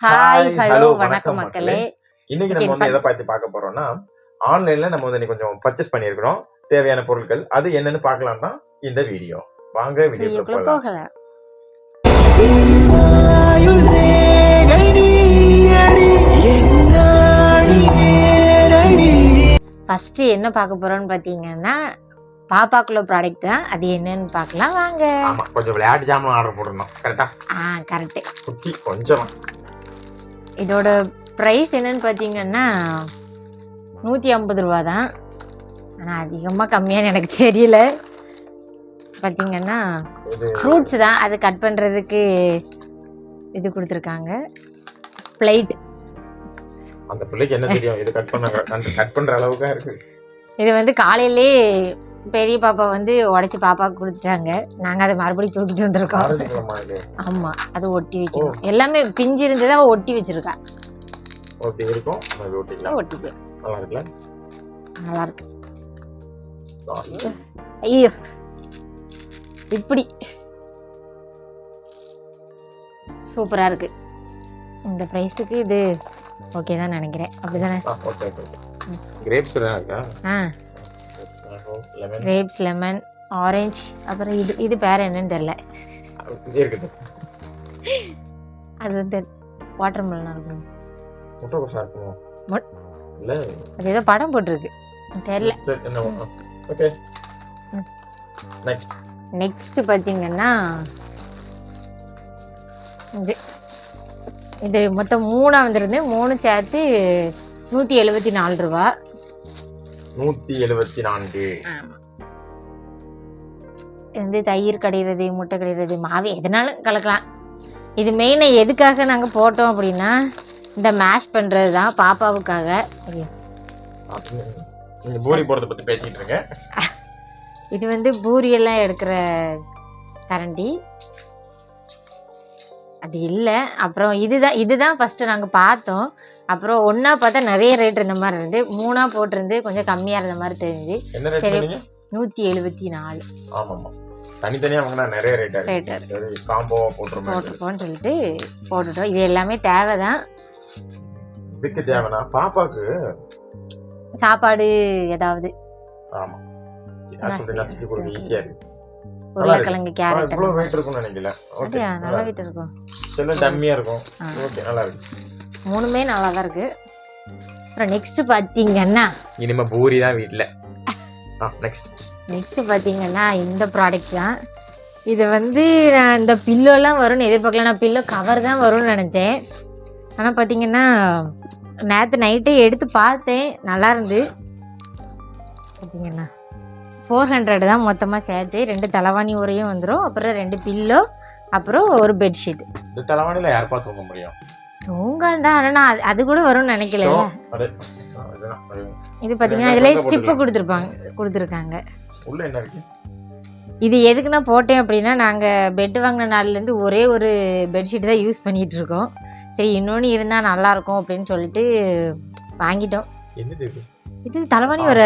Hi hi hello hello வணக்கம் வணக்கம் மக்களே. மக்களே. இன்னைக்கு ஓகே நம்ம வந்து எதை பத்தி பார்க்க போறோம்னா, ஆன்லைன்ல நம்ம வந்து கொஞ்சம் பர்ச்சேஸ் பண்ணியிருக்கிறோம் தேவையான பொருட்கள். அது என்னன்னு பார்க்கலாம் தான் இந்த வீடியோ. வாங்க வீடியோக்குள்ள வீடியோக்குள்ள போகலாம். போகலாம். ஃபர்ஸ்ட் என்ன பார்க்க போறோம்னு பார்த்தீங்கன்னா பாப்பாக்குள்ள ப்ராடக்ட் தான். அது என்னன்னு பார்க்கலாம் வாங்க. ஆமா, கொஞ்சம் விளையாட்டு ஜாமான் ஆர்டர் போடணும். கரெக்டா? கரெக்ட். குட்டி கொஞ்சம். இதோட ப்ரைஸ் என்னன்னு பார்த்தீங்கன்னா 150 ரூபா தான். ஆனால் அதிகமாக கம்மியான்னு எனக்கு தெரியல. பார்த்தீங்கன்னா இது ஃப்ரூட்ஸ் தான். அது கட் பண்ணுறதுக்கு இது கொடுத்துருக்காங்க, பிளேட். அந்த பிள்ளைக்கு என்ன தெரியும்? இது கட் பண்ற அளவுக்கு இருக்கு. இது வந்து காலையிலே பெரிய பாப்பா வந்து உடைச்சி பாப்பாவுக்கு கொடுத்துட்டாங்க. நாங்கள் அதை மறுபடியும் தூக்கிட்டு வந்திருக்கோம். ஆரஞ்சு பழமா இது? ஆமாம், அது ஒட்டி வைக்கணும். எல்லாமே பிஞ்சு இருந்ததை அவள் ஒட்டி வச்சிருக்கா. ஓகே இருக்கும். அது ஒட்டிக்கலாம். ஒட்டிக்கு நல்லா இருக்குல்ல? நல்லா இருக்கு. ஐயோ, இப்படி சூப்பராக இருக்கு. இந்த ப்ரைஸுக்கு இது ஓகே தான் நினைக்கிறேன். அப்படிதானே? Okay okay. கிரேப்ஸ் இருக்கா? லெமன் கிரேப்ஸ், லெமன், ஆரஞ்சு, அப்புறம் இது பேர் என்னன்னு தெரியல. இருக்குது. அது வந்து வாட்டர் மெலனாக இருக்கும். முட்டைக்கோஸா இருக்குமோ? இல்ல, அது ஏதோ படம் போட்டிருக்கு, தெரியல. சரி, என்ன? ஓகே. நெக்ஸ்ட் பார்த்தீங்கன்னா இது மொத்தம் 3 வந்துருந்து. 3 சேர்த்து 174 ரூபா. 174. ஆமாம். இது தயிர் கடையிறது, முட்டை கடையிறது, மாவு எதனாலும் கலக்கலாம். இது மெயினாக எதுக்காக நாங்கள் போட்டோம் அப்படின்னா, இந்த மேஷ் பண்ணுறது தான் பாப்பாவுக்காக. நீங்க பூரி போடுறத பத்தி பேசிட்டு இருங்க. இது வந்து பூரியெல்லாம் எடுக்கிற கரண்டி அது இல்லை. அப்புறம் இதுதான் ஃபஸ்ட்டு நாங்கள் பார்த்தோம். அப்புறம் ஒன்றா பார்த்தா நிறைய ரேட் இருந்த மாதிரி இருந்து, 3ஆ போட்டிருந்து கொஞ்சம் கம்மியாக இருந்த மாதிரி தெரிஞ்சு. என்ன ரேட் சொன்னீங்க? 174. ஆமாமா, தனித்தனியா வாங்கினா நிறைய ரேட் ரேட் காம்போவா போட்டுருப்போம்னு சொல்லிட்டு போட்டுட்டோம். இது எல்லாமே தேவைதான். இதுக்கு தேவைனா பாப்பாக்கு சாப்பாடு ஏதாவது. ஆமா, நசுக்கி கொடுக்க ஈஸியா இருக்கு. உருளைக்கிழங்கு, கேரட். இவ்வளவு வெயிட் இருக்கும்னு நினைக்கல. ஓகே, நல்லா வெயிட் இருக்கும். கொஞ்சம் டம்மியா இருக்கும். ஓகே, நல்லா இருக்கு. 3மே நல்லா தான் இருக்கு. அப்புறம் நெக்ஸ்ட் பார்த்தீங்கன்னா இனிமே பூரி தான் வீட்டில். நெக்ஸ்ட் பார்த்தீங்கன்னா இந்த ப்ராடக்ட் தான். இது வந்து நான் இந்த பில்லோலாம் வரும்னு எதிர்பார்க்கல. நான் பில்லோ கவர் தான் வரும்னு நினச்சேன். ஆனால் பார்த்தீங்கன்னா நேற்று நைட்டே எடுத்து பார்த்தேன், நல்லா இருந்து. பார்த்தீங்கன்னா 400 தான் மொத்தமாக சேர்த்து. 2 தலைவாணி உரையும் வந்துடும், அப்புறம் 2 பில்லோ, அப்புறம் ஒரு பெட்ஷீட். இந்த தலைவாணியில் யாருப்பா தூங்க முடியும்? தூங்காண்டா. ஆனால் நான் அது கூட வரும்னு நினைக்கல. இது பார்த்தீங்கன்னா இதில் ஸ்டிப்பு கொடுத்துருக்காங்க. உள்ள என்ன இருக்கு? இது எதுக்கு நான் போட்டேன் அப்படின்னா, நாங்கள் பெட் வாங்கின நாள்லேருந்து ஒரே ஒரு பெட்ஷீட் தான் யூஸ் பண்ணிகிட்டு இருக்கோம். சரி, இன்னொன்று இருந்தால் நல்லாயிருக்கும் அப்படின்னு சொல்லிட்டு வாங்கிட்டோம். இது தலைவாணி வர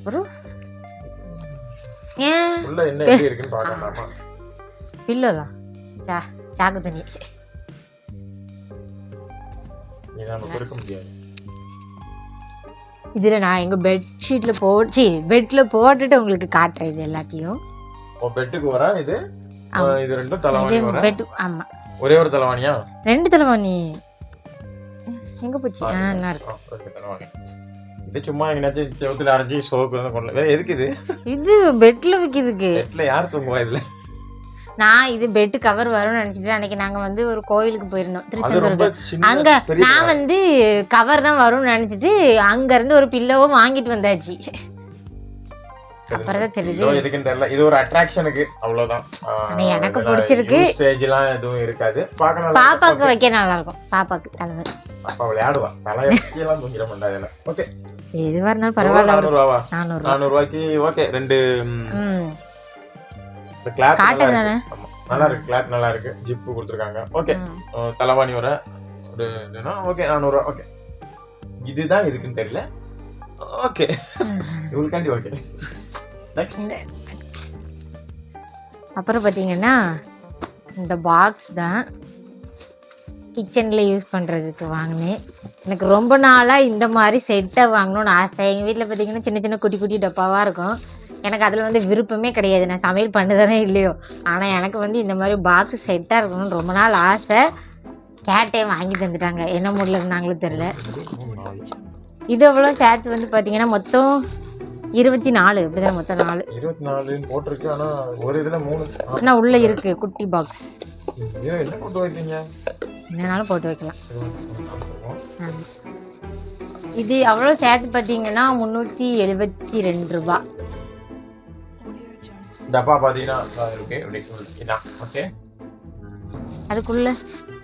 ஒரு ஏன் பில்லோ தான். சாக்கு தண்ணி இதில் நான் எங்கள் பெட்ஷீட்டில் பெட்டில் போட்டுட்டு உங்களுக்கு காட்டுறேன். இது எல்லாத்தையும் பெட்டுக்கு வர இது ரெண்டும் தலைவாணி வர. பெட். ஆமாம், ஒரே ஒரு தலைவாணியா? 2 தலைவாணி. எங்கே போச்சு? நல்லா இருக்கு. இது சும்மா எங்கேயாச்சும் செவத்துல அரைஞ்சி சோப்பு கொண்டு வேற எதுக்கு இது? இது பெட்டில் வைக்கிறதுக்கு. பெட்டில் யார் தூங்குவா இதில்? நான் இது பெட்டு கவர் வரும்னு நினைச்சிட்டு அன்னைக்கு நாங்க வந்து ஒரு கோயிலுக்கு போயிருந்தோம் திருச்செந்தூருக்கு. அங்க நான் வந்து கவர் தான் வரும்னு நினைச்சிட்டு அங்க இருந்து ஒரு பில்லோவும் வாங்கிட்டு வந்தாச்சு. அப்புறம் தான் தெரியுது எதுக்குன்னு தெரியல. இது ஒரு அட்ராக்ஷனுக்கு அவ்வளவுதான். எனக்கு பிடிச்சிருக்கு. ஸ்டேஜ்லாம் எதுவும் இருக்காது. பார்க்கணும். பாப்பாக்கு வைக்க நல்லா இருக்கும். பாப்பாக்கு தலைமை பாப்பா விளையாடுவா. தலையெல்லாம் தூங்கிட மாட்டாங்க. ஓகே, எது வரனாலும் பரவாயில்ல. 400 ரூபாய்க்கு. ஓகே, 2 கிளாத் நல்லா இருக்கு. கிளாத் நல்லா இருக்கு. ஜிப்பு கொடுத்துருக்காங்க. ஓகே, தலைவாணி வர ஒரு ஓகே 400 ரூபா. ஓகே, இதுதான் இருக்குன்னு தெரியல. Okay, இவளுக்காண்டி okay. நெக்ஸ்ட் அப்புறம் பார்த்தீங்கன்னா இந்த பாக்ஸ் தான். கிச்சனில் யூஸ் பண்ணுறதுக்கு வாங்கினேன். எனக்கு ரொம்ப நாளாக இந்த மாதிரி செட்டை வாங்கணும்னு ஆசை. எங்கள் வீட்டில் பார்த்திங்கன்னா சின்ன சின்ன குட்டி குட்டி டப்பாவாக இருக்கும். எனக்கு அதில் வந்து விருப்பமே கிடையாது, நான் சமையல் பண்ணுதானே இல்லையோ. ஆனால் எனக்கு வந்து இந்த மாதிரி பாக்ஸ் செட்டாக இருக்கணும்னு ரொம்ப நாள் ஆசை. கேட்டே வாங்கி தந்துட்டாங்க, என்ன மூடில் இருந்தாங்களும் தெரில. இது எவ்வளோ சேர்த்து வந்து பார்த்தீங்கன்னா மொத்தம் 24, இப்படிதான் மொத்தம் 4. 24 போட்டிருக்கு. ஆனால் ஒரு இதில் 3. ஆனால் உள்ளே இருக்குது குட்டி பாக்ஸ். என்ன போட்டு வைப்பீங்க? என்னனாலும் போட்டு வைக்கலாம். இது அவ்வளோ சேர்த்து பார்த்தீங்கன்னா 372 ரூபா. டப்பா பார்த்தீங்கன்னா ஓகே. அதுக்குள்ள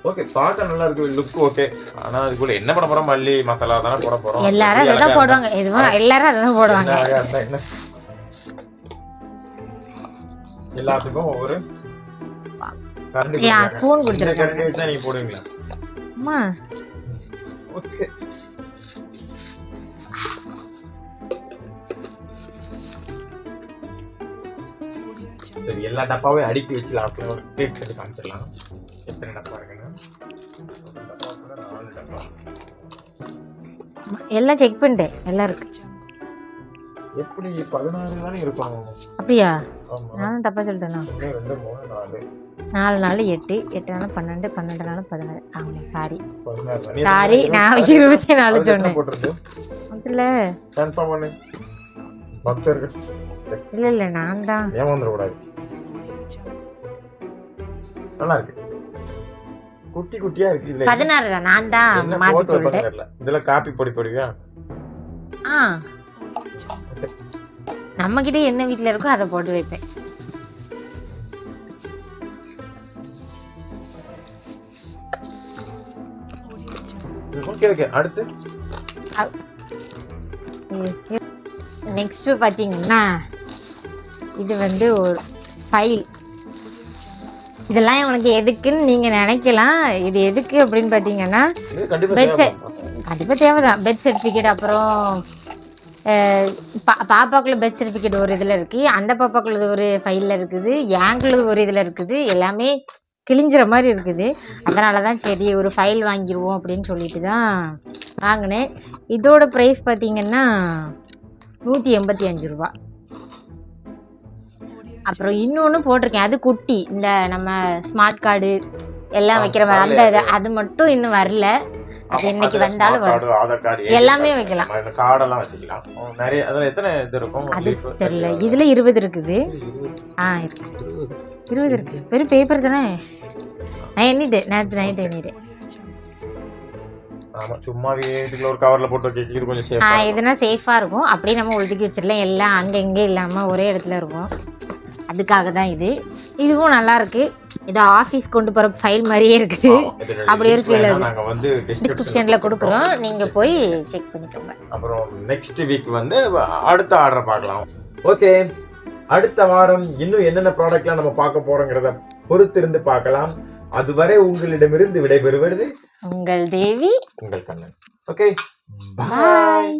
ஓகே பார்க்க நல்லா இருக்கு, லுக் ஓகே. ஆனா அதுக்குள்ள என்ன பண்ண போறோம்? மல்லி மசாலா தானே போட போறோம். எல்லாரும் அதை தான் போடுவாங்க, எதுவும் எல்லாரும் அதை தான் போடுவாங்க. எல்லாத்துக்கும் ஒவ்வொரு ஸ்பூன் கொடுத்துருக்காங்க. கரண்டி வச்சா நீங்க போடுவீங்களா? அம்மா ஓகே. சரி, எல்லா டப்பாவையும் அடுக்கி வச்சு லாஸ்ட்ல ஒரு டேஸ்ட் எடுத்து காமிச்சிடலாம். எத்தனை டப்பா இருக்குன்னு. 4 டப்பா எல்லாம் செக் பண்ணிட்டேன், எல்லாம் இருக்கு. எப்படி 16 தானே இருப்பாங்க? அப்படியா? ஆமா, நானும் தப்பா சொல்லிட்டேனா? 1 2 3 4 4 4 8 8 4 12 12 4 16. ஆமா சாரி 16. சாரி, நான் 24 சொன்னேன். போட்டுருக்கு இல்ல கன்ஃபார்ம் பண்ணு. பக்ஸ் இருக்கு. இல்ல நான் தான் ஏமாந்துட கூடாது. நல்லா இருக்கு, குட்டி குட்டியா இருக்கு. இதுல 16 தான், நான் தான் மாத்தி சொல்லிட்டேன். இதுல காப்பி பொடி போடுவியா? நம்ம கிட்ட என்ன வீட்ல இருக்கோ அதை போட்டு வைப்பேன். ஓகே அடுத்து நெக்ஸ்ட் பாத்தீங்கன்னா இது வந்து ஒரு ஃபைல். இதெல்லாம் உனக்கு எதுக்குன்னு நீங்க நினைக்கலாம். இது எதுக்கு அப்படின்னு பாத்தீங்கன்னா கண்டிப்பா தேவைதான். பெர்த் சர்டிபிகேட், அப்புறம் பாப்பாக்குள்ள பெர்த் சர்டிபிகேட் ஒரு இதில் இருக்குது, அந்த பாப்பாக்குள்ளது ஒரு ஃபைலில் இருக்குது, ஏங்குள்ளது ஒரு இதில் இருக்குது. எல்லாமே கிழிஞ்சிற மாதிரி இருக்குது. அதனால தான் சரி ஒரு ஃபைல் வாங்கிடுவோம் அப்படின்னு சொல்லிட்டு தான் வாங்கினேன். இதோட ப்ரைஸ் பார்த்தீங்கன்னா 185 ரூபா. அப்புறம் இன்னொன்று போட்டிருக்கேன், அது குட்டி, இந்த நம்ம ஸ்மார்ட் கார்டு எல்லாம் வைக்கிற மாதிரி அந்த இது, அது மட்டும் இன்னும் வரல. அது இன்னைக்கு வந்தாலும் வரும். ஆதார் கார்டு எல்லாமே வைக்கலாம், கார்டெல்லாம் வச்சுக்கலாம். நிறைய அதில் எத்தனை இது இருக்கும் அது தெரியல. இதில் 20 இருக்குது. இருக்கு 20 இருக்கு. வெறும் பேப்பர் தானே. நான் எண்ணிட்டேன், நேற்று நைட்டு எண்ணிட்டேன். ஆமா, சும்மா வீட்டுக்குள்ள ஒரு கவர்ல போட்டு வைக்கிறது கொஞ்சம் சேஃபா. இதுனா சேஃபா இருக்கும். அப்படியே நம்ம ஒதுக்கி வச்சிடலாம், எல்லாம் அங்க இங்க இல்லாம ஒரே இடத்துல இருக்கும். அதுக்காக தான் இது. இதுவும் நல்லா இருக்கு. இது ஆஃபீஸ் கொண்டு போற ஃபைல் மாதிரியே இருக்கு. அப்படியே ஒரு ஃபீல். நாங்க வந்து டிஸ்கிரிப்ஷன்ல கொடுக்குறோம், நீங்க போய் செக் பண்ணிக்கோங்க. அப்புறம் நெக்ஸ்ட் வீக் வந்து அடுத்த ஆர்டர் பார்க்கலாம். ஓகே, அடுத்த வாரம் இன்னும் என்னென்ன ப்ராடக்ட்லாம் நம்ம பார்க்க போறோங்கிறத பொறுத்திருந்து பார்க்கலாம். அதுவரை உங்களிடமிருந்து விடைபெறுவது உங்கள் தேவி, உங்கள் கண்ணன். ஓகே, பாய்.